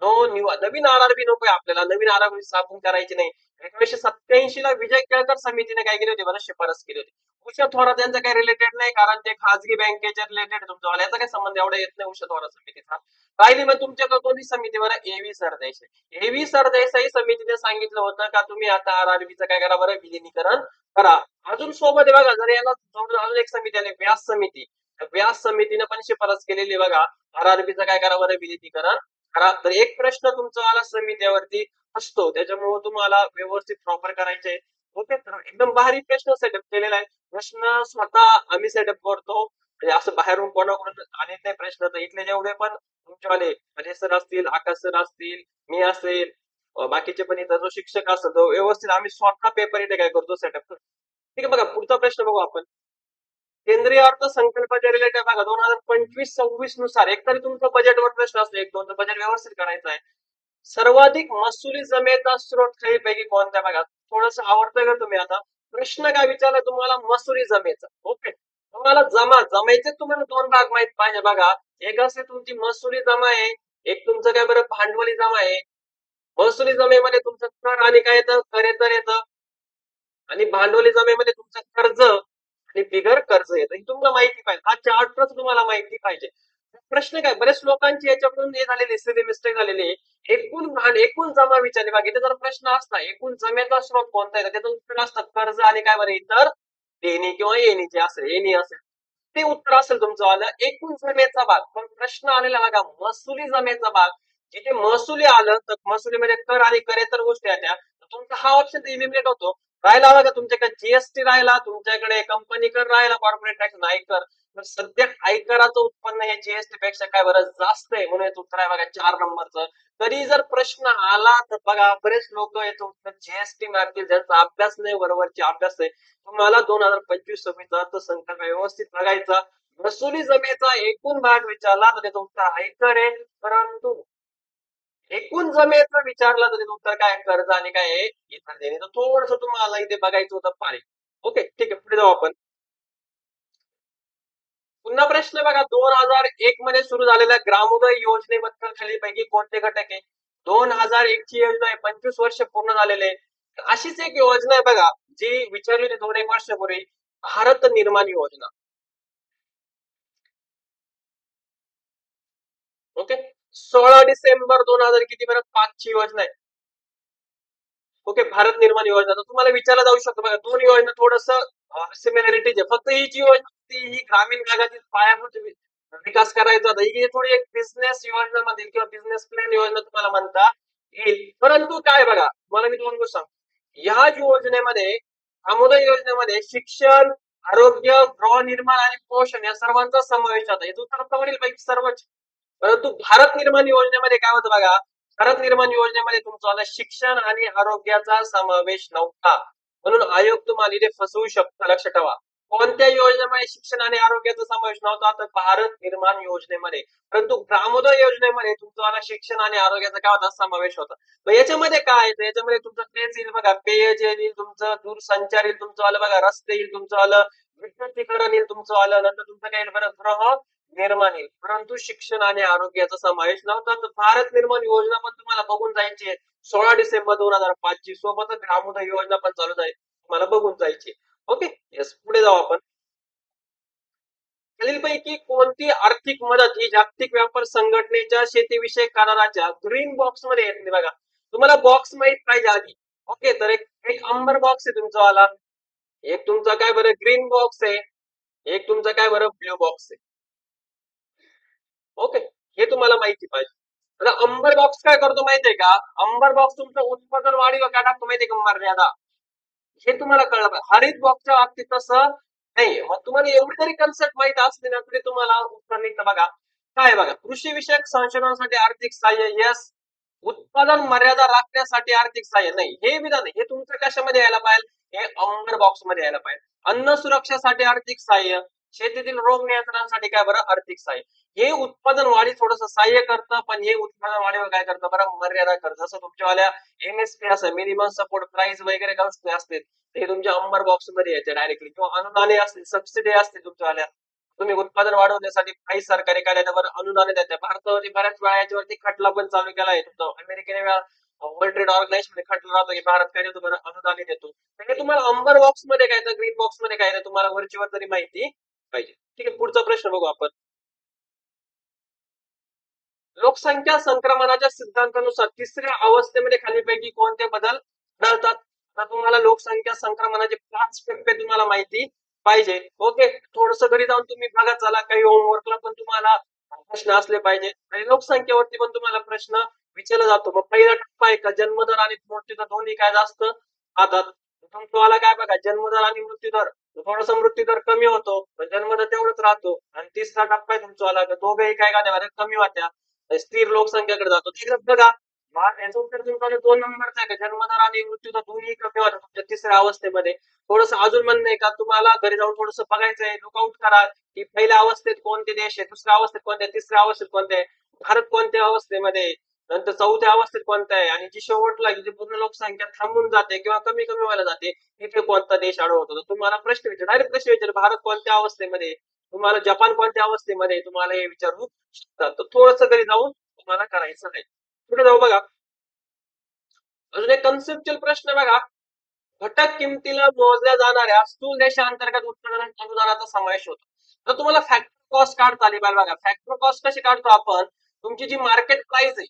no new, नवीन RRB नकोय आपल्याला, नवीन RRB स्थापन करायची नाही. 1987 ला विजय केळकर समितीने काय केली होती बरं शिफारस केली होती. उषा थोरात यांचा काही रिलेटेड नाही, कारण ते खाजगी बँकेच्या रिलेटेड तुमचा याचा काय संबंध एवढा येत नाही उषा थोरात समितीचा. राहिली मग तुमच्याकडे कोणती समिती बरं, AV सरदेसाई. AV सरदेसाई समितीने सांगितलं होतं का तुम्ही आता RRBचं काय करा बरं विलिनीकरण करा. अजून सोबत बघा, जर याला अजून एक समिती आली व्यास समिती, व्यास समितीने पण शिफारस केलेली बघा RRBचं काय करा बरं विलिनीकरण करा. तर एक प्रश्न तुमचा आला समितीवरती असतो, त्याच्यामुळे तुम्हाला व्यवस्थित प्रॉपर करायचे. ओके, तर एकदम भारी प्रश्न सेटअप केलेला आहे. प्रश्न स्वतः आम्ही सेटअप करतो, म्हणजे असं बाहेरून कोणाकडून आले नाही प्रश्न. तर इथले जेवढे पण तुमच्यावाले अजय सर असतील, आकाश सर असतील, मी असेल, बाकीचे पण इथं जो शिक्षक असतो तो व्यवस्थित आम्ही स्वतः पेपर इथे काय करतो सेटअप. ठीक आहे, बघा पुढचा प्रश्न बघू आपण. केंद्रीय अर्थसंकल्पाच्या रिलेटेड बघा 2025-26 नुसार एकतरी तुमचं बजेटवर प्रश्न असतो, एक दोन बजेट व्यवस्थित करायचं आहे. सर्वाधिक महसुली जमेचा स्रोत खालीलपैकी कोणत्या बघा, थोडस आवडतंय का तुम्ही. आता प्रश्न काय विचारला तुम्हाला महसुली जमेचा. ओके, तुम्हाला जमायचे तुम्हाला 2 भाग माहित पाहिजे बघा. एक असे तुमची महसुली जमा आहे, एक तुमचं काय बरं भांडवली जमा आहे. महसुली जमेमध्ये तुमचं कर आणि काय येतं, करेतर येतं, आणि भांडवली जमेमध्ये तुमचं कर्ज आणि बिगर कर्ज येतं. ही तुम्हाला माहिती पाहिजे, हा चार्टच तुम्हाला माहिती पाहिजे. प्रश्न काय, बरेच लोकांची याच्याकडून हे झालेली सिली मिस्टेक झालेली. एकूण जमा विचारली बाकी जर प्रश्न असता एकूण जमेचा स्रोत कोणता आहे त्याचं उत्तर असतं कर्ज आणि काय बरं इतर देणी किंवा येणीचे असेल, येणी असेल ते उत्तर असेल तुमचं आलं एकूण जमेचा भाग. पण प्रश्न आलेला बघा महसुली जमेचा भाग, जिथे महसुली आलं तर महसुलीमध्ये कर आणि करेतर गोष्टी आहेत, तुमचा हा ऑप्शन इलिमिनेट होतो. राहिला बघा तुमच्याकडे GST राहिला, तुमच्याकडे कंपनी कर राहिला, कॉर्पोरेट टॅक्स आयकर. तर सध्या आयकराचं उत्पन्न हे GST पेक्षा काय बरं जास्त आहे, म्हणून याचं उत्तर आहे बघा 4 नंबरचं. तरी जर प्रश्न आला तर बघा बरेच लोक याचं उत्तर GST मारतील, ज्यांचा अभ्यास नाही बरोबरची अभ्यास आहे. तुम्हाला 2025-26 अर्थसंकल्प व्यवस्थित बघायचा. महसुली जमेचा एकूण भाग विचारला तर त्याचं उत्तर आयकर आहे, परंतु एकूण जमेचं विचारलं तरी उत्तर काय कर्ज आणि काय आहे इतर देणे. तर थोडस तुम्हाला इथे बघायचं होतं पाणी. ओके, ठीक आहे, पुढे जाऊ आपण. पुन्हा प्रश्न बघा 2001 मध्ये सुरू झालेल्या ग्रामोदय योजनेबद्दल खालीलपैकी कोणते घटक आहे. 2001 ची योजना आहे, 25 वर्ष पूर्ण झालेले. अशीच एक योजना आहे बघा जी विचारली होती 2-1 वर्षापूर्वी, भारत निर्माण योजना. ओके, 16 डिसेंबर 2000 किती बरं 5 ची योजना आहे. ओके, भारत निर्माण योजना. तर तुम्हाला विचारला जाऊ शकतो बघा, दोन योजना थोडस सिमिलॅरिटीज आहे. फक्त ही जी योजना ही ग्रामीण भागातील पायाभूत विकास करायचा होता, ही थोडी एक बिझनेस योजना मध्ये किंवा बिझनेस प्लॅन योजना तुम्हाला म्हणता येईल. परंतु काय बघा, मला मी दोन गोष्ट सांगतो. या योजनेमध्ये अमोदय योजनेमध्ये शिक्षण, आरोग्य, गृहनिर्माण आणि पोषण या सर्वांचा समावेश होता. हे उत्तर पैकी सर्वच. परंतु भारत निर्माण योजनेमध्ये काय होतं बघा, भारत निर्माण योजनेमध्ये तुमचा शिक्षण आणि आरोग्याचा समावेश नव्हता, म्हणून आयोग तुम्हाला इथे फसवू शकतो, लक्षात ठेवा. कोणत्या योजनेमध्ये शिक्षण आणि आरोग्याचा समावेश नव्हता, तर भारत निर्माण योजनेमध्ये. परंतु ग्रामोदय योजनेमध्ये तुमचा शिक्षण आणि आरोग्याचा काय होता, समावेश होता. मग याच्यामध्ये काय आहे, याच्यामध्ये तुमचं तेच येईल बघा, पेयजल येईल तुमचं, दूरसंचार येईल तुमचं आलं बघा, रस्ते येईल तुमचं आलं, विद्युतीकरण येईल तुमचं आलं, नंतर तुमचं काय येईल बरं, गृह निर्माण येईल. परंतु शिक्षण आणि आरोग्याचा समावेश नव्हता. तर भारत निर्माण योजना पण तुम्हाला बघून जायची आहे. 16 डिसेंबर 2005 ची, सोबतच ग्रामोदय योजना पण चालू आहे, तुम्हाला बघून जायची. ओके, येस, पुढे जाऊ आपण. खालीलपैकी कोणती आर्थिक मदत ही जागतिक व्यापार संघटनेच्या शेतीविषयक कराराच्या ग्रीन बॉक्स मध्ये येते बघा. तुम्हाला बॉक्स माहित पाहिजे आधी. ओके, तर एक एक अंबर बॉक्स आहे तुमचा वाला, एक तुमचा काय बरं ग्रीन बॉक्स आहे, एक तुमचा काय बरं ब्ल्यू बॉक्स आहे. ओके, हे तुम्हाला माहिती पाहिजे. आता अंबर बॉक्स काय करतो माहितीये का, अंबर बॉक्स तुमचं उत्पादन वाढीला काय टाकतो माहितीये का, मर्यादा. हे तुम्हाला कळलं पाहिजे. हरित बॉक्सच्या बाबतीत तसं नाही. मग तुम्हाला एवढी तरी कन्सेप्ट माहित असली ना तरी तुम्हाला उत्तर निघतं बघा. काय बघा, कृषी विषयक संशोधनासाठी आर्थिक सहाय्य, यस. उत्पादन मर्यादा राखण्यासाठी आर्थिक सहाय्य नाही, हे विधान हे तुमचं कशामध्ये यायला पाहिजे, हे अंबर बॉक्स मध्ये यायला पाहिजे. अन्न सुरक्षासाठी आर्थिक सहाय्य, शेतीतील रोग नियंत्रणासाठी काय बरं, आर्थिक सहाय्य. हे उत्पादन वाढी थोडस सहाय्य करतं, पण हे उत्पादन वाढीवर काय करतं बरं, मर्यादा करतं. जसं तुमच्यावाल्या एमएसपी असं मिनिमम सपोर्ट प्राइस वगैरे गोष्टी असते, ते तुमच्या अंबर बॉक्स मध्ये येते डायरेक्टली, किंवा अनुदाने असतील, सबसिडी असतील तुमच्यावाल्या. तुम्ही उत्पादन वाढवण्यासाठी काही सरकारी कार्यालयावर अनुदान देते. भारतावरती बऱ्याच वेळा याच्यावरती खटला पण चालू केला आहे. अमेरिकेने वर्ल्ड ट्रेड ऑर्गनायझेशन मध्ये खटला राहतो की भारत काय देतो बरं, अनुदान देतो. हे तुम्हाला अंबर बॉक्स मध्ये काय, तर ग्रीन बॉक्स मध्ये काय, तुम्हाला वरचीवर तरी माहिती पाहिजे. ठीक आहे, पुढचा प्रश्न बघू आपण. लोकसंख्या संक्रमणाच्या सिद्धांतानुसार तिसऱ्या अवस्थेमध्ये खालीपैकी कोणते बदल आढळतात. तर तुम्हाला लोकसंख्या संक्रमणाचे 5 टप्पे तुम्हाला माहिती पाहिजे. ओके, थोडस घरी जाऊन तुम्ही बघा, चला काही होमवर्कला पण तुम्हाला प्रश्न असले पाहिजे, आणि लोकसंख्येवरती पण तुम्हाला प्रश्न विचारला जातो. मग पहिला टप्पा आहे का, जन्मदर आणि मृत्यूदर दोन्ही काय जास्त राहतात. तुम्हाला काय बघा, जन्मदर आणि मृत्यूदर, थोडासा मृत्यूदर कमी होतो, पण जन्मदर तेवढंच राहतो. आणि तिसरा टप्पा आहे तुमचा दोघेही काय काय कमी होत्या, स्थिर लोकसंख्येकडे जातो. तिकडे बघा, याचा उत्तर तुमचा 2 नंबरचा आहे का, जन्मदर आणि मृत्यूदर दोन्ही कमी होतात तुमच्या तिसऱ्या अवस्थेमध्ये. थोडस अजून म्हणणं आहे का तुम्हाला, घरी जाऊन थोडस बघायचंय, लुकआउट करा की पहिल्या अवस्थेत कोणते देश आहे, दुसऱ्या अवस्थेत कोणते, तिसऱ्या अवस्थेत कोणते आहे, भारत कोणत्या अवस्थेमध्ये, नंतर चौथ्या अवस्थेत कोणता आहे, आणि जी शेवटला जी पूर्ण लोकसंख्या थांबून जाते किंवा कमी कमी व्हायला जाते, तिथे कोणता देश आढळतो. तर तुम्हाला प्रश्न विचार, डायरेक्ट प्रश्न विचार, भारत कोणत्या अवस्थेमध्ये, तुम्हाला जपान कोणत्या अवस्थेमध्ये, तुम्हाला हे विचारू शकतात. तर थोडस घरी जाऊन तुम्हाला करायचं नाही. पुढे जाऊ बघा, अजून एक कन्सेप्च्युअल प्रश्न बघा. घटक किमतीला मोजल्या जाणाऱ्या स्थूल देशांतर्गत उत्पादन अनुदानाचा समावेश होतो. तर तुम्हाला फॅक्टर कॉस्ट काढता आली पाहिजे बघा. फॅक्टर कॉस्ट कशी काढतो आपण, तुमची जी मार्केट प्राइस आहे,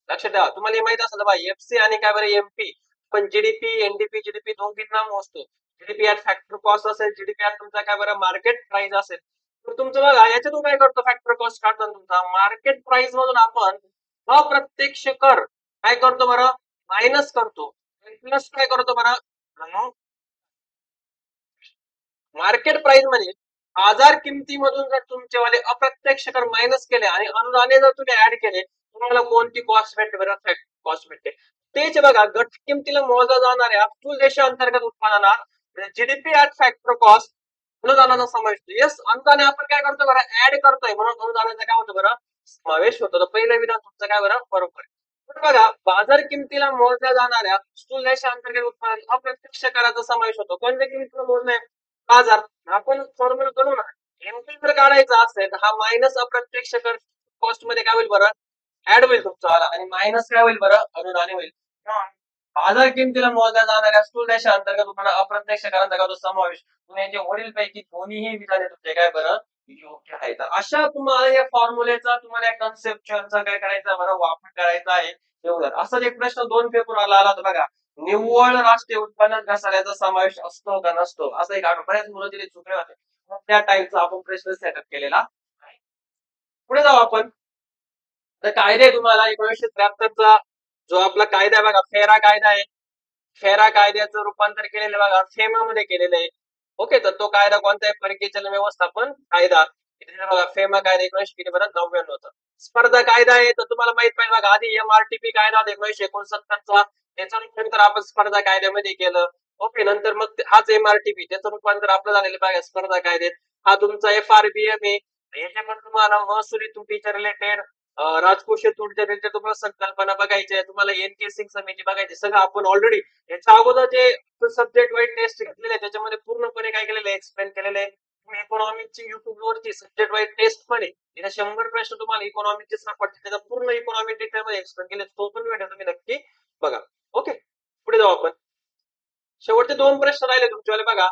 लक्षात ठेवा, तुम्हाला हे माहित असेल बघा, एफसी आणि काय बरं एमपी, पण जीडीपी, एनडीपी, जीडीपी दोघींना मोजतो. जीडीपी ऍट फॅक्टर कॉस्ट असेल, जीडीपी ऍट तुमचा काय बरं मार्केट प्राइस असेल. तर तुमचं बघा, याच्यातून काय करतो फॅक्टर कॉस्ट काढताना, तुमचा मार्केट प्राइस मधून आपण अप्रत्यक्ष कर काय करतो बरं, मायनस करतो, प्लस काय करतो बरं, मार्केट प्राइस मध्ये बाजार किमतीमधून जर तुमचेवाले अप्रत्यक्ष कर मायनस केले आणि अनुदाने जर तुम्ही ऍड केले, तुम्हाला कोणती कॉस्ट भेटते बरं, कॉस्ट भेटते. तेच बघा, घट किमतीला मोजल्या जाणाऱ्या स्थूल देशांतर्गत उत्पादनात जीडीपी ऍट फॅक्टर कॉस्ट अनुदानाचा समावेश होतो. येस, अनुदाने आपण काय करतो बरं, ऍड करतोय, म्हणून अनुदानाचा काय होतं बरं, समावेश होतो. तर पहिलं विधान तुमचं काय बरं, बरोबर आहे. पण बघा, बाजार किमतीला मोजल्या जाणाऱ्या स्थूल देशांतर्गत उत्पादन अप्रत्यक्ष कराचा समावेश होतो. कोणत्या किमतीला मोजणे, बाजार. आपण फॉर्म्युला करू ना, एमपी जर काढायचा असेल तर हा मायनस अप्रत्यक्ष कर कॉस्ट मध्ये काय होईल बरं, ऍड होईल तुमचा, आणि मायनस काय होईल बरं, अनुदाने होईल. बाजार किमतीला मोजल्या जाणाऱ्या स्थूल देशांतर्गत तुम्हाला अप्रत्यक्ष करांचा का समावेश, तुम्ही वरील पैकी दोन्हीही विधाने तुमचे काय बरं, योग्य आहे. तर अशा तुम्हाला या फॉर्म्युलेचा, तुम्हाला या कन्सेप्टचा काय करायचा बरं, वापर करायचा आहे. एवढं. असाच एक प्रश्न 2 पेपर आला होता बघा, निव्वळ राष्ट्रीय उत्पन्न घसाऱ्याचा समावेश असतो का नसतो, असं एक बऱ्याच मुलं तिथे चुकले होते. त्या टाईपचा आपण प्रश्न सेटअप केलेला आहे. पुढे जाऊ आपण. तर कायदे तुम्हाला 1973चा जो आपला कायदा आहे बघा, फेरा कायदा आहे, फेरा कायद्याचं रूपांतर केलेलं बघा फेमा मध्ये केलेलं आहे. ओके, तर तो कायदा कोणता आहे, परकीय चलन व्यवस्थापन कायदा. इथे बघा फेमा कायदा 1999 होता. स्पर्धा कायदा आहे तर तुम्हाला माहित पाहिजे बघा, आधी MRTP कायदा होता 1969चा, त्याचं रूपांतर आपण स्पर्धा कायद्यामध्ये केलं. ओके, नंतर मग हाच MRTP त्याचं रूपांतर आपलं झालेलं बघा स्पर्धा कायद्यात. हा तुमचा FRBM आहे. याच्यामध्ये तुम्हाला महसुली तुटीच्या रिलेटेड, राजकोषीय तुटीच्या रिलेटेड तुम्हाला संकल्पना बघायची आहे, तुम्हाला एनकेसिंग समिती बघायची, सगळं आपण ऑलरेडी याच्या अगोदर जे सब्जेक्ट वाईज टेस्ट घेतलेले आहे त्याच्यामध्ये पूर्णपणे काय केलेलं आहे, एक्सप्लेन केलेलं आहे. तुम्ही इकॉनॉमिक्सची युट्यूब वरची सब्जेक्ट वाईज टेस्ट पण आहे, तिथे 100 प्रश्न तुम्हाला इकॉनॉमिक्सचे सापडतील, त्याचा पूर्ण इकॉनॉमिक डिटेल मध्ये एक्सप्लेन केले, तो पण व्हिडिओ तुम्ही नक्की बघा. ओके, पुढे जाऊ आपण. शेवटचे 2 प्रश्न राहिले तुमच्यावाले बघा.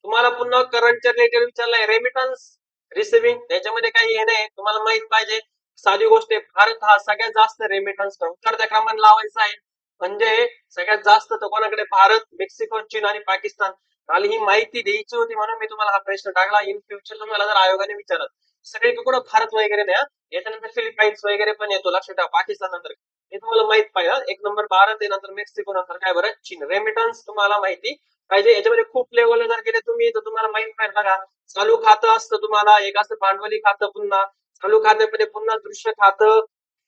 तुम्हाला पुन्हा करंटच्या रिलेटेड विचारलाय, रेमिटन्स रिसिव्हिंग, त्याच्यामध्ये काही हे नाही, तुम्हाला माहित पाहिजे साधी गोष्ट आहे, भारत हा सगळ्यात जास्त रेमिटन्स उतरत्या क्रमाने लावायचा आहे. म्हणजे सगळ्यात जास्त तर कोणाकडे, भारत, मेक्सिको, चीन आणि पाकिस्तान. मला ही माहिती द्यायची होती म्हणून मी तुम्हाला हा प्रश्न टाकला. इन फ्युचर तुम्हाला जर आयोगाने विचारत, सगळीकडे भारत वगैरे नाही, याच्यानंतर फिलिपाईन्स वगैरे पण येतो, लक्षात ठेवा. पाकिस्तान नंतर हे तुम्हाला माहित पाहिजे. एक नंबर भारत आहे, नंतर मेक्सिको, नंतर काय बरं चीन. रेमिटन्स तुम्हाला माहिती पाहिजे. याच्यामध्ये खूप लेवल जर गेले तुम्ही तर तुम्हाला माहित पाहिजे बघा. चालू खातं असतं तुम्हाला, एक असतं भांडवली खातं, पुन्हा चालू खात्यामध्ये पुन्हा दृश्य खातं,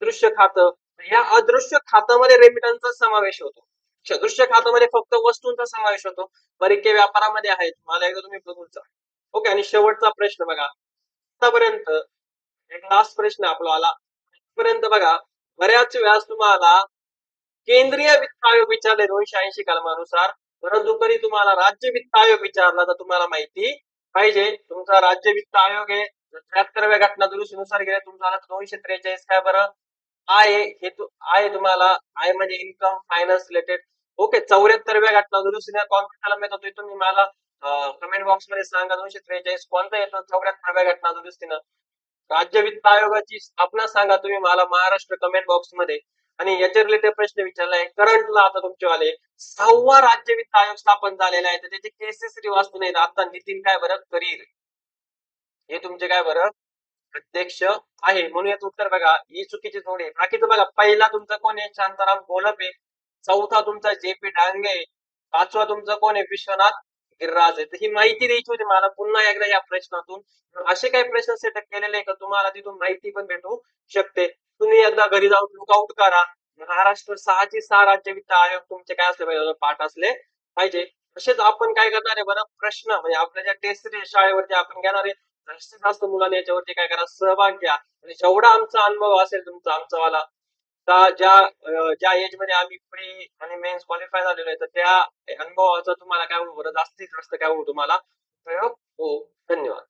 दृश्य खातं. या अदृश्य खात्यामध्ये रेमिटन्सचा समावेश होतो. दृश्य खात्यामध्ये फक्त वस्तूंचा समावेश होतो. परकीय व्यापारामध्ये आहे, मला एकदा तुम्ही बघून जा. ओके, आणि शेवटचा प्रश्न बघा. आतापर्यंत एक लास्ट प्रश्न आपला आला पर्यंत बघा, बऱ्याच वेळास तुम्हाला केंद्रीय वित्त आयोग विचारले 280 कलमानुसार, परंतु कधी तुम्हाला राज्य वित्त आयोग विचारला तर तुम्हाला माहिती पाहिजे तुमचा राज्य वित्त आयोग आहे 73व्या घटना दुरुस्तीनुसार गेले, तुमचा 243 काय बरं आहे, हे आहे तुम्हाला, आहे म्हणजे इन्कम फायनान्स रिलेटेड. ओके, 74व्या घटना दुरुस्तीने कोणता कलम येतो तुम्ही मला कमेंट बॉक्स मध्ये सांगा. 243 कोणता येतो 74व्या घटना दुरुस्तीनं? राज्य वित्त आयोगाची स्थापना सांगा तुम्ही मला महाराष्ट्र कमेंट बॉक्स मध्ये. आणि याच्या रिलेटेड प्रश्न विचारलाय करंटला आता तुमच्यावाले 6वा राज्य वित्त आयोग स्थापन झालेला आहे, तर त्याचे केसेस वाचून नाहीत. आता नितीन काय बरं करीर हे तुमचे काय बरं अध्यक्ष आहे, म्हणून याचं उत्तर बघा ही चुकीची थोडी. बाकीचं बघा, पहिला तुमचा कोण आहे शांताराम गोलप आहे, चौथा तुमचा JP डांगे आहे, पाचवा तुमचा कोण आहे विश्वनाथ गिरिराज आहे. तर ही माहिती द्यायची होती मला पुन्हा एकदा या प्रश्नातून. असे काही प्रश्न सेटअप केलेले आहे का तुम्हाला तिथून माहिती पण भेटू शकते. तुम्ही एकदा घरी जाऊन लुकआउट करा. महाराष्ट्र 6ची 6 राज्य वित्त आयोग तुमचे काय असले पाहिजे, पाठ असले पाहिजे. तसेच आपण काय करणार आहे बरं, प्रश्न म्हणजे आपल्या ज्या टेस्ट शाळेवरती आपण घेणार आहे, जास्तीत जास्त मुलांनी याच्यावरती काय करा, सहभाग घ्या. आणि जेवढा आमचा अनुभव असेल तुमचा आमचावाला, ज्या एज मध्ये आम्ही प्री आणि मेन्स क्वालिफाय झालेलो आहे, तर त्या अनुभवाचा तुम्हाला काय होऊ बरं, जास्तीत जास्त काय होऊ तुम्हाला प्रयोग हो. धन्यवाद.